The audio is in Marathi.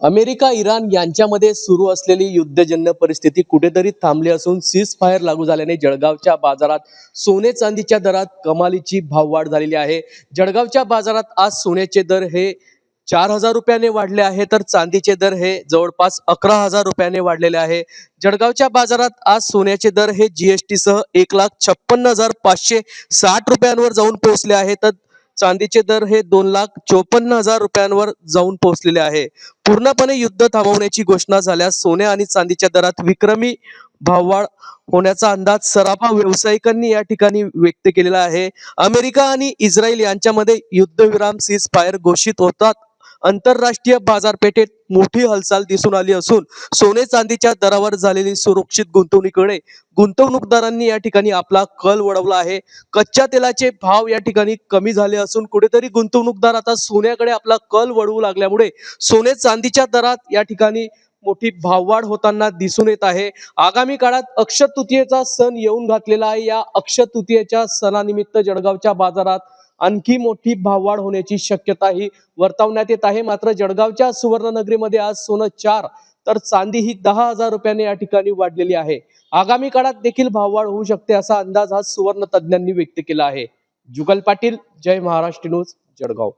अमेरिका इराण यांच्यामध्ये सुरू असलेली युद्धजन्य परिस्थिती कुठेतरी थांबली असून सीज फायर लागू झाल्याने जळगावच्या बाजारात सोने चांदीच्या दरात कमालीची भाववाढ झालेली आहे। जळगावच्या बाजारात आज सोन्याचे दर हे 4,000 रुपयाने वाढले आहे, तर चांदीचे दर हे जवळपास 11,000 रुपयाने वाढलेले आहे। जळगावच्या बाजारात आज सोन्याचे दर हे जीएसटी सह 1,56,560 रुपयांवर जाऊन पोहोचले आहे, तर चांदीचे दर हे 2,54,000 रुपयांवर जाऊन पोहोचलेले आहे। पूर्णपणे युद्ध थांबवण्याची घोषणा झाल्यास सोने आणि चांदीच्या दरात विक्रमी भाववाढ होण्याचा अंदाज सराफा व्यावसायिकांनी या ठिकाणी व्यक्त केलेला आहे। अमेरिका आणि इस्रायल यांच्यामध्ये युद्धविराम सीज फायर घोषित होतात आंतरराष्ट्रीय बाजारपेठेत मोठी हालचाल दिसून आली असून सोने चांदीच्या दरावर झालेली सुरक्षित गुंतवणुकीकडे गुंतवणूकदारांनी या ठिकाणी आपला कल वळवला आहे। कच्च्या तेलाचे भाव या ठिकाणी कमी झाले असून कुठेतरी गुंतवणूकदार आता सोन्याकडे आपला कल वळवू लागल्यामुळे सोने चांदीच्या दरात या ठिकाणी मोठी भाववाढ होताना दिसून येत आहे। आगामी काळात अक्षय तृतीयेचा सण येऊन घातलेला आहे। या अक्षय तृतीयेच्या सणानिमित्त जळगावच्या बाजारात आणखी मोठी भाववाढ होण्याची शक्यता ही वर्तवण्यात येत आहे। मात्र जळगावच्या सुवर्णनगरीमध्ये आज सोनं 4 तर चांदी ही 10,000 रुपयाने या ठिकाणी वाढलेली आहे। आगामी काळात देखील भाववाढ होऊ शकते असा अंदाज आज सुवर्ण तज्ञांनी व्यक्त केला आहे। जुगल पाटील, जय महाराष्ट्र न्यूज, जळगाव।